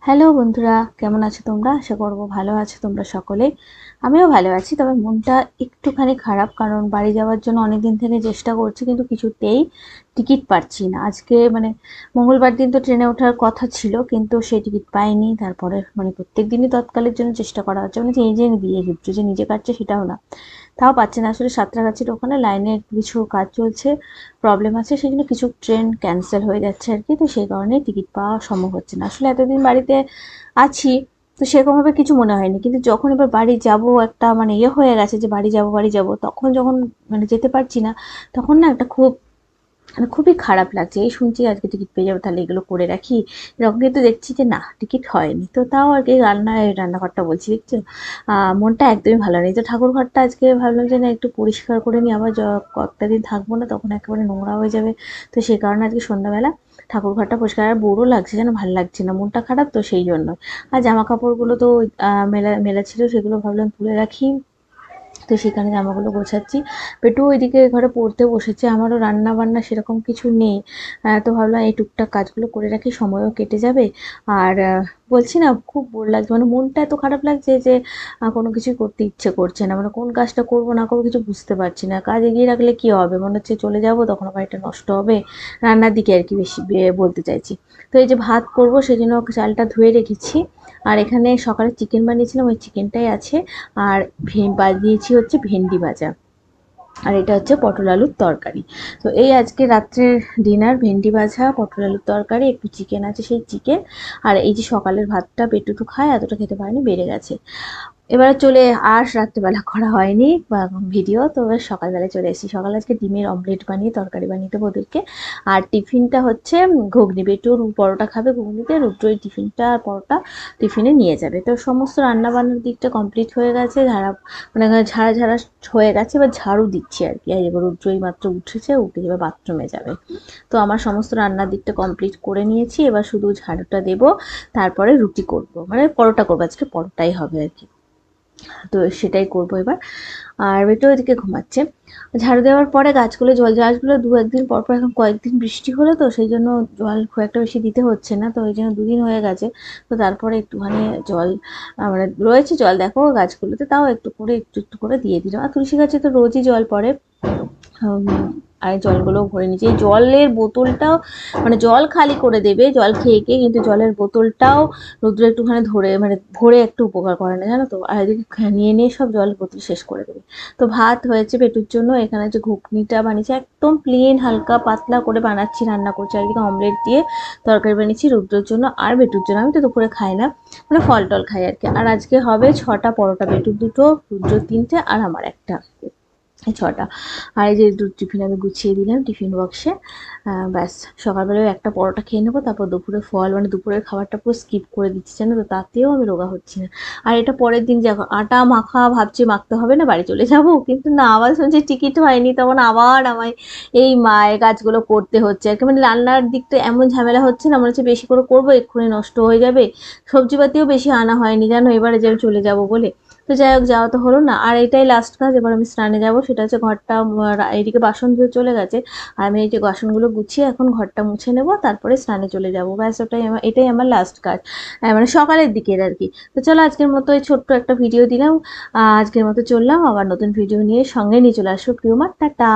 Hello বন্ধুরা, কেমন আছো তোমরা? আশা করব ভালো আছো তোমরা সকলে। আমিও ভালো আছি, তবে মনটা একটুখানি খারাপ, কারণ বাড়ি যাওয়ার জন্য অনেকদিন থেকে চেষ্টা করছি কিন্তু কিছুতেই টিকিট পাচ্ছি না। আজকে মঙ্গলবার দিন তো ট্রেনে ওঠার কথা ছিল, কিন্তু সেই টিকিট পাইনি। তারপরে প্রত্যেক দিনই তৎকালের জন্য চেষ্টা করা হচ্ছে, এই যে দিয়ে রুদ্র যে নিজে কাটছে সেটাও না, তাও পাচ্ছে না। আসলে সাঁতরাগাছির ওখানে লাইনে কিছু কাজ চলছে, প্রবলেম আছে, সেই জন্য কিছু ট্রেন ক্যান্সেল হয়ে যাচ্ছে আর কি। তো সেই কারণে টিকিট পাওয়া সম্ভব হচ্ছে না। আসলে এতদিন বাড়িতে আছি, তো সেরকমভাবে কিছু মনে হয়নি, কিন্তু যখন এবার বাড়ি যাব একটা হয়ে গেছে যে বাড়ি যাব, তখন যখন যেতে পারছি না, তখন না একটা খুবই খারাপ লাগছে। এই শুনছি আজকে টিকিট পেয়ে যাবো, তাহলে এগুলো করে রাখি, এরকম। কিন্তু দেখছি যে না, টিকিট হয়নি। তো তাও আর কি রান্নাঘরটা বলছি, দেখছো মনটা একদমই ভালো নেই। তো ঠাকুর ঘরটা আজকে ভাবলাম যে না, একটু পরিষ্কার করে নিই, আবার কয়েকটা দিন থাকবো না, তখন একেবারে নোংরা হয়ে যাবে। তো সেই কারণে আজকে সন্ধ্যাবেলা ঠাকুর ঘরটা পরিষ্কার, আর বোরও লাগছে, যেন ভালো লাগছে না, মনটা খারাপ, তো সেই জন্য। আর জামা কাপড়গুলো তো মেলা মেলা ছিল, সেগুলো ভাবলাম তুলে রাখি। তো সেখানে জামাগুলো গোছাচ্ছি। পেটু ওইদিকে ঘরে পড়তে বসেছে, আমারও রান্না বান্না সেরকম কিছু নেই। তো ভাবলাম এই টুকটাক কাজগুলো করে রাখি, সময়ও কেটে যাবে। আর বলছি না, খুব বোর লাগছে, মনটা এত খারাপ লাগছে যে কোনো কিছুই করতে ইচ্ছে করছে না। কোন কাজটা করবো না করবো কিছু বুঝতে পারছি না। কাজ এগিয়ে রাখলে কি হবে, মনে হচ্ছে চলে যাব, তখন আবার এটা নষ্ট হবে। রান্নার দিকে আর কি বেশি বলতে চাইছি। তো এই যে ভাত করবো, সেই জন্য চালটা ধুয়ে রেখেছি। আর এখানে সকালে চিকেন বানিয়েছিলাম, ওই চিকেনটাই আছে। আর বানিয়েছি হচ্ছে ভেন্ডি ভাজা, আর এটা হচ্ছে পটল আলুর তরকারি। তো এই আজকে রাত্রের ডিনার, ভেন্ডি ভাজা, পটল আলুর তরকারি, একটু চিকেন আছে, সেই চিকেন। আর এই যে সকালের ভাতটা পেটু তো খায়, এতটা খেতে পারেনি, বেড়ে গেছে। এবারে আর রাত্রেবেলা করা হয়নি বা ভিডিও। তো এবার সকালবেলায় চলে এসেছি। সকালে আজকে ডিমের অমলেট বানিয়ে তরকারি বানিয়ে দেবো ওদেরকে। আর টিফিনটা হচ্ছে ঘুগনি, বেটুর পরোটা খাবে ঘুগনিতে, রুদ্র ওই টিফিনটা আর পরোটা টিফিনে নিয়ে যাবে। তো সমস্ত রান্নাবান্নার দিকটা কমপ্লিট হয়ে গেছে, ঝাড়া ঝাড়া হয়ে গেছে, এবার ঝাড়ু দিচ্ছি আর কি। আর এবার রুদ্রই মাত্র উঠেছে, উঠে যাবে বাথরুমে যাবে। তো আমার সমস্ত রান্নার দিকটা কমপ্লিট করে নিয়েছি, এবার শুধু ঝাড়ুটা দেবো, তারপরে রুটি করবো, পরোটা করবো, আজকে পরোটাই হবে আর কি। তো সেটাই করবো এবার। আর বেটো ওইদিকে ঘুমাচ্ছে। ঝাড়ু দেওয়ার পরে গাছগুলো দু একদিন পর পর, এখন কয়েকদিন বৃষ্টি হলো, তো সেই জন্য জল খুব একটা বেশি দিতে হচ্ছে না। তো ওই জন্য 2 দিন হয়ে গেছে। তো তারপরে একটুখানি জল রয়েছে জল, দেখো গাছগুলোতে, তাও একটু একটু করে দিয়ে দিলাম। আর তুলসী গাছে তো রোজই জল পড়ে। আর জলগুলো ভরে নিয়েছি। এই জলের বোতলটাও, জল খালি করে দেবে জল খেয়ে খেয়ে, কিন্তু জলের বোতলটাও রুদ্র একটুখানি ভরে একটু উপকার করে না, জানো তো। আর এদিকে নিয়ে নিয়ে সব জলের বোতল শেষ করে দেবে। তো ভাত হয়েছে পেটুর জন্য, এখানে যে ঘুগনিটা বানিয়েছি একদম প্লেন হালকা পাতলা করে বানাচ্ছি, রান্না করছি। আর এদিকে অমলেট দিয়ে তরকারি বানিয়েছি রুদ্রর জন্য আর বেটুর জন্য। আমি তো দুপুরে খাই না, ফল টল খাই আর কি। আর আজকে হবে 6টা পরোটা, বেটুর 2টো, রুদ্রর 3টে, আর আমার একটা, এই 6টা। আর এই যে টিফিন আমি গুছিয়ে দিলাম টিফিন বক্সে। ব্যাস, সকালবেলায় একটা পরোটা খেয়ে নেবো, তারপর দুপুরে ফল, দুপুরের খাবারটা পুরো স্কিপ করে দিচ্ছি, জানো তো, তাতেও আমি রোগা হচ্ছি না। আর এটা পরের দিন যখন আটা মাখা ভাবছি, মাখতে হবে না, বাড়ি চলে যাবো, কিন্তু না, আবার শুনছি টিকিট হয়নি, তখন আবার আমায় এই মায়ের কাজগুলো করতে হচ্ছে আর কি। রান্নার দিকটা এমন ঝামেলা হচ্ছে না, মনে হচ্ছে বেশি করে করবো, এক্ষুনি নষ্ট হয়ে যাবে। সবজিপাতিও বেশি আনা হয়নি, জানো, এবারে যে আমি চলে যাবো বলে। তো যাই হোক, যাওয়া তো হলো না। আর এটাই লাস্ট কাজ, এবার আমি স্নানে যাব। সেটা হচ্ছে ঘরটা, এইদিকে বাসন ধুয়ে চলে গেছে, আর আমি এই যে বাসনগুলো গুছিয়ে এখন ঘরটা মুছে নেব, তারপরে স্নানে চলে যাব। ব্যাস, এটাই আমার লাস্ট কাজ, সকালের দিকের আর কি। তো চলো, আজকের মতো এই ছোট্ট একটা ভিডিও দিলাম। আজকের মতো চললাম, আবার নতুন ভিডিও নিয়ে সঙ্গে নিয়ে চলে আসবো প্রিয়মা, টাটা।